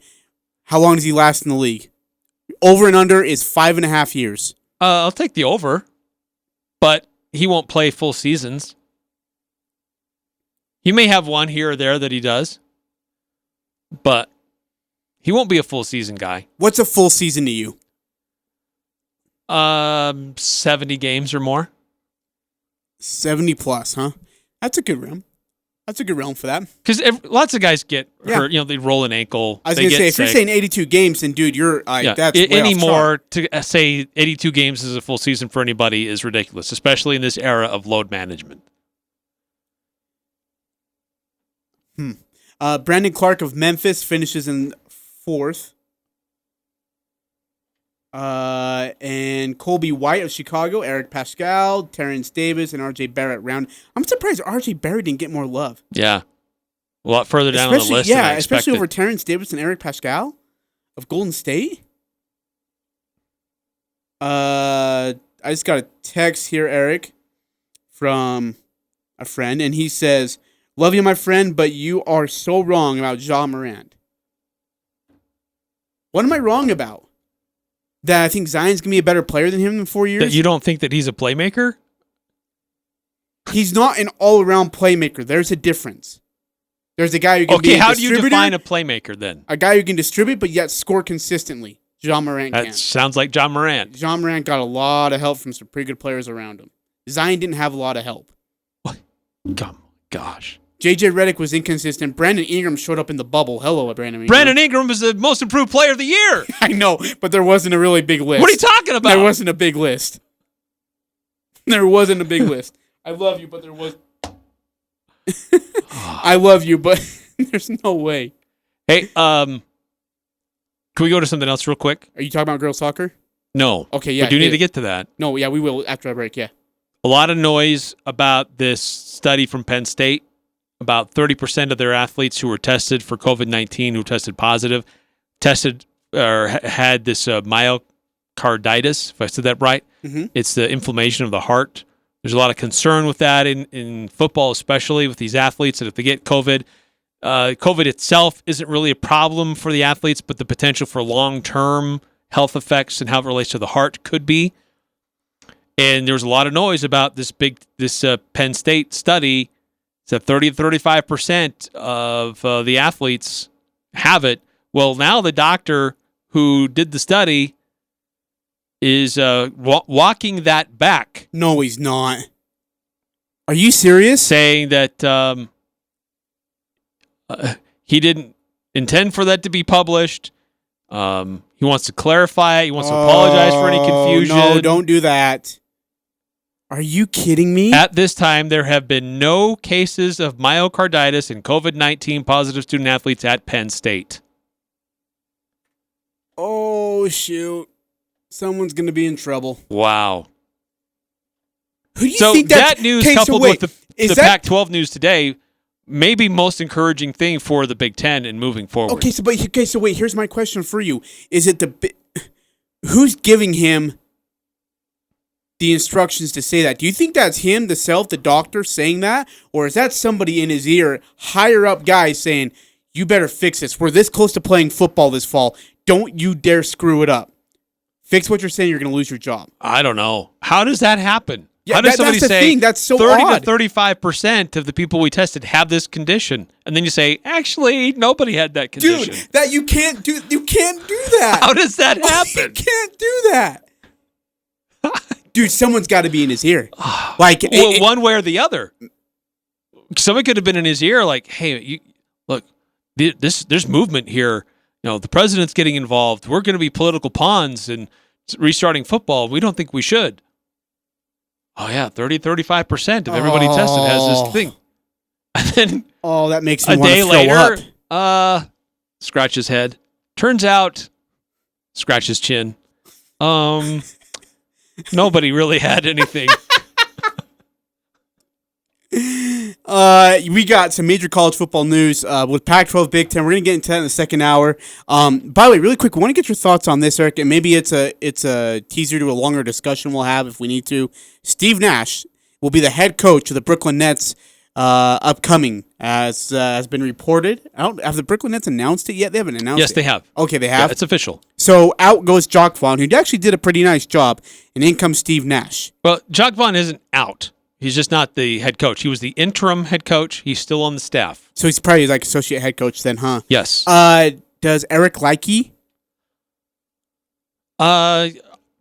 How long does he last in the league? Over and under is 5.5 years. I'll take the over, but he won't play full seasons. He may have one here or there that he does, but he won't be a full season guy. What's a full season to you? 70 games or more. 70 plus, huh? That's a good realm. That's a good realm for that. Because lots of guys get Yeah. hurt. They roll an ankle. I was they going to get say, if you're sick. saying 82 games, then, dude, you're that's way off anymore track. to say 82 games is a full season for anybody is ridiculous, especially in this era of load management. Brandon Clark of Memphis finishes in 4th. And Colby White of Chicago, Eric Pascal, Terrence Davis, and RJ Barrett round. I'm surprised RJ Barrett didn't get more love. Yeah. A lot further down on the list than I expected. Especially over Terrence Davis and Eric Pascal of Golden State. I just got a text here, Eric, from a friend, and he says, "Love you, my friend, but you are so wrong about Ja Morant." What am I wrong about? That I think Zion's going to be a better player than him in 4 years? That you don't think that he's a playmaker? He's not an all-around playmaker. There's a difference. There's a guy who can be a how do you distributor, define a playmaker then? a guy who can distribute but yet score consistently. Ja Morant That can. sounds like John Morant. Ja Morant got a lot of help from some pretty good players around him. Zion didn't have a lot of help. Gosh. JJ Redick was inconsistent. Brandon Ingram showed up in the bubble. Hello, Brandon Ingram. Brandon Ingram is the most improved player of the year. I know, but there wasn't a really big list. What are you talking about? There wasn't a big list. There wasn't a big list. I love you, but there was. I love you, but there's no way. Hey, can we go to something else real quick? Are you talking about girls soccer? No. Okay, yeah. We do hit need to it. get to that. No, yeah, we will after our break, yeah. A lot of noise about this study from Penn State. About 30% of their athletes who were tested for COVID-19, who tested positive, had this myocarditis, if I said that right. Mm-hmm. It's the inflammation of the heart. There's a lot of concern with that in football, especially with these athletes, that if they get COVID, COVID itself isn't really a problem for the athletes, but the potential for long-term health effects and how it relates to the heart could be. And there was a lot of noise about this Penn State study. It's that 30 to 35% of the athletes have it. Well, now the doctor who did the study is walking that back. No, he's not. Are you serious? Saying that he didn't intend for that to be published. He wants to clarify it. He wants to apologize for any confusion. No, don't do that. Are you kidding me? At this time, there have been no cases of myocarditis and COVID-19 positive student athletes at Penn State. Oh, shoot. Someone's going to be in trouble. Wow. Who do you think that news coupled with the that... Pac-12 news today may be most encouraging thing for the Big Ten in moving forward. So wait, here's my question for you. Is it who's giving him the instructions to say that? Do you think that's him, the doctor, saying that? Or is that somebody in his ear, higher up guy saying, you better fix this. We're this close to playing football this fall. Don't you dare screw it up. Fix what you're saying, you're going to lose your job. I don't know. How does that happen? Yeah, how does somebody that's the say thing. That's so 30 odd. to 35% of the people we tested have this condition? And then you say, actually, nobody had that condition. Dude, that you can't do that. How does that happen? You can't do that. Dude, someone's got to be in his ear. One way or the other. Someone could have been in his ear like, hey, look, there's movement here. The president's getting involved. We're going to be political pawns and restarting football. We don't think we should. Oh, yeah, 30-35% of everybody tested has this thing. And then that makes me a want day to throw later, up. Scratch his head. Turns out, scratch his chin. Nobody really had anything. We got some major college football news with Pac-12, Big Ten. We're going to get into that in the second hour. By the way, really quick, I want to get your thoughts on this, Eric, and maybe it's a teaser to a longer discussion we'll have if we need to. Steve Nash will be the head coach of the Brooklyn Nets upcoming, as has been reported. Have the Brooklyn Nets announced it yet? They haven't announced it. Yes, they have. Okay, they have? Yeah, it's official. So out goes Jock Vaughn, who actually did a pretty nice job, and in comes Steve Nash. Well, Jock Vaughn isn't out. He's just not the head coach. He was the interim head coach. He's still on the staff. So he's probably like associate head coach then, huh? Yes. Does Eric like you?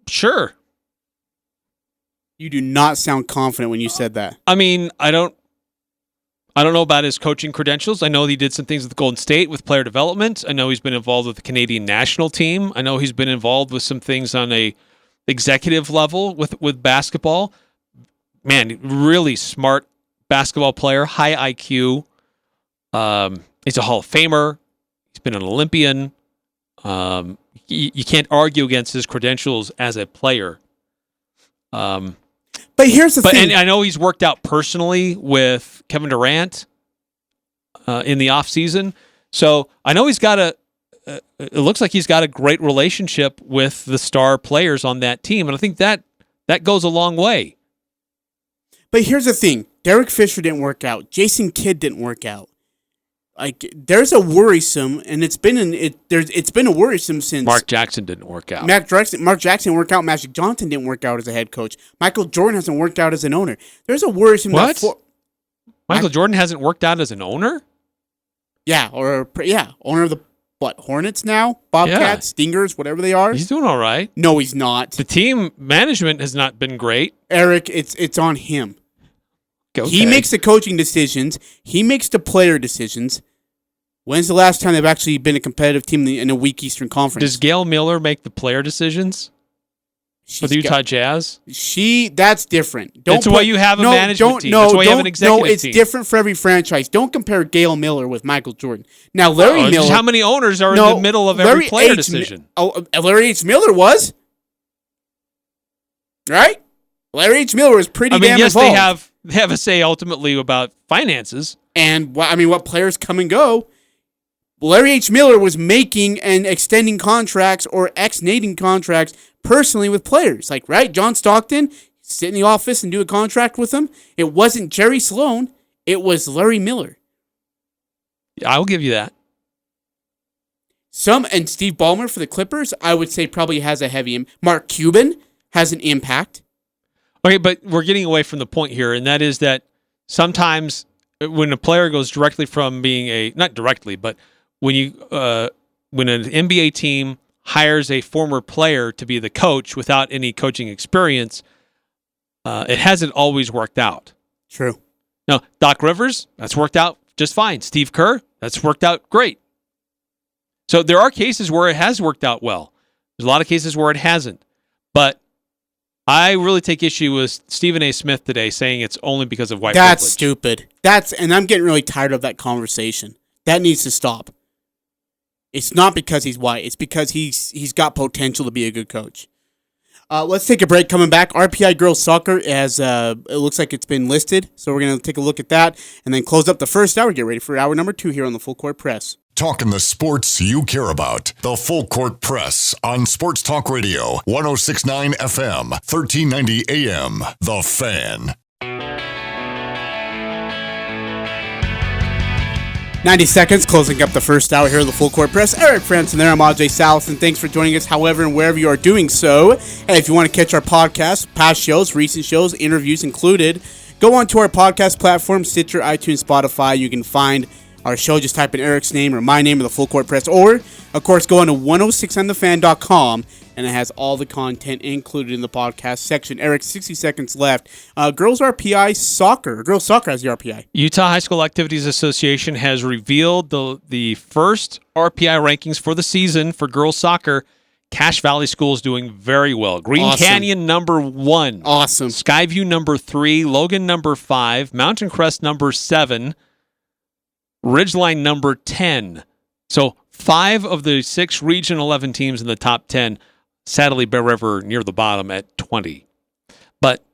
Sure. You do not sound confident when you said that. I mean, I don't know about his coaching credentials. I know he did some things with Golden State with player development. I know he's been involved with the Canadian national team. I know he's been involved with some things on a executive level with basketball. Man, really smart basketball player, high IQ. He's a Hall of Famer. He's been an Olympian. You can't argue against his credentials as a player. But here's the thing. And I know he's worked out personally with Kevin Durant in the offseason. So I know he's got it looks like he's got a great relationship with the star players on that team. And I think that goes a long way. But here's the thing. Derek Fisher didn't work out. Jason Kidd didn't work out. Like, there's a worrisome, and it's been a worrisome since Mark Jackson didn't work out. Mark Jackson didn't work out. Magic Johnson didn't work out as a head coach. Michael Jordan hasn't worked out as an owner. There's a worrisome. What? Michael Jordan hasn't worked out as an owner? Yeah, owner of the Hornets now, Bobcats, Stingers, whatever they are. He's doing all right. No, he's not. The team management has not been great. Eric, it's on him. Okay. He makes the coaching decisions. He makes the player decisions. When's the last time they've actually been a competitive team in a weak Eastern Conference? Does Gail Miller make the player decisions for the Utah Jazz? That's different. That's why you have a management team. That's why you have an executive team. No, it's different for every franchise. Don't compare Gail Miller with Michael Jordan. Now, Larry Miller. How many owners are in the middle of every player decision? Larry H. Miller was. Right? Larry H. Miller was pretty damn involved. They have a say ultimately about finances. And, what players come and go. Larry H. Miller was making and extending contracts or ex-nating contracts personally with players. Like, right, John Stockton, sit in the office and do a contract with them. It wasn't Jerry Sloan. It was Larry Miller. I will give you that. And Steve Ballmer for the Clippers, I would say probably has a heavy Mark Cuban has an impact. Okay, but we're getting away from the point here, and that is that sometimes when a player goes directly from being not directly, but when an NBA team hires a former player to be the coach without any coaching experience, it hasn't always worked out. True. Now, Doc Rivers, that's worked out just fine. Steve Kerr, that's worked out great. So there are cases where it has worked out well. There's a lot of cases where it hasn't. But I really take issue with Stephen A. Smith today saying it's only because of white privilege. That's stupid. And I'm getting really tired of that conversation. That needs to stop. It's not because he's white. It's because he's got potential to be a good coach. Let's take a break. Coming back, RPI girls soccer it looks like it's been listed. So we're going to take a look at that and then close up the first hour. Get ready for hour number 2 here on the Full Court Press. Talking the sports you care about. The Full Court Press on Sports Talk Radio, 106.9 FM, 1390 AM. The Fan. 90 seconds, closing up the first hour here of the Full Court Press. Eric Frandsen there. I'm Ajay Salvesen. Thanks for joining us, however and wherever you are doing so. And if you want to catch our podcast, past shows, recent shows, interviews included, go on to our podcast platform, Stitcher, iTunes, Spotify. You can find our show. Just type in Eric's name or my name of the Full Court Press. Or, of course, go on to 106onthefan.com, and it has all the content included in the podcast section. Eric, 60 seconds left. Girls RPI soccer. Girls soccer has the RPI. Utah High School Activities Association has revealed the first RPI rankings for the season for girls soccer. Cache Valley School is doing very well. Green Canyon, number 1. Awesome. Skyview, number 3. Logan, number 5. Mountain Crest, number 7. Ridgeline, number 10. So 5 of the 6 Region 11 teams in the top 10. Sadly, Bear River near the bottom at 20. But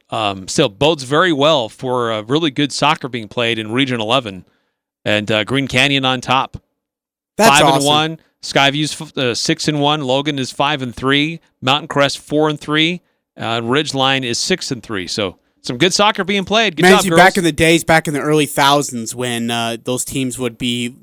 still bodes very well for really good soccer being played in Region 11. And Green Canyon on top. That's 5-1. Skyview's 6-1. Logan is 5-3. Mountain Crest 4-3. Ridgeline is 6-3. So some good soccer being played. Good job, girls. Back in the days, back in the early thousands, when those teams would be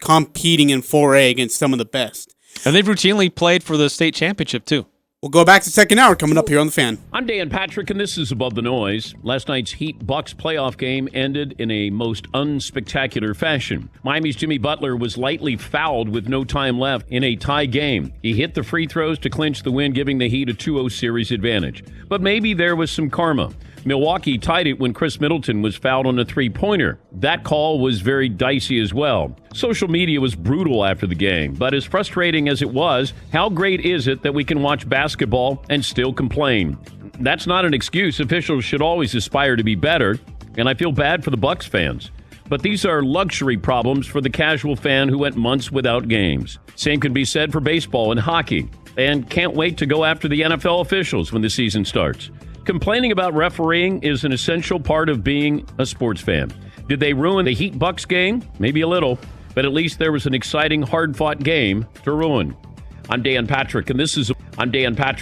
competing in 4A against some of the best. And they've routinely played for the state championship, too. We'll go back to second hour coming up here on The Fan. I'm Dan Patrick, and this is Above the Noise. Last night's Heat-Bucks playoff game ended in a most unspectacular fashion. Miami's Jimmy Butler was lightly fouled with no time left in a tie game. He hit the free throws to clinch the win, giving the Heat a 2-0 series advantage. But maybe there was some karma. Milwaukee tied it when Chris Middleton was fouled on a three-pointer. That call was very dicey as well. Social media was brutal after the game, but as frustrating as it was, how great is it that we can watch basketball and still complain? That's not an excuse. Officials should always aspire to be better, and I feel bad for the Bucks fans. But these are luxury problems for the casual fan who went months without games. Same can be said for baseball and hockey, and can't wait to go after the NFL officials when the season starts. Complaining about refereeing is an essential part of being a sports fan. Did they ruin the Heat-Bucks game? Maybe a little, but at least there was an exciting, hard-fought game to ruin. I'm Dan Patrick, and this is... I'm Dan Patrick.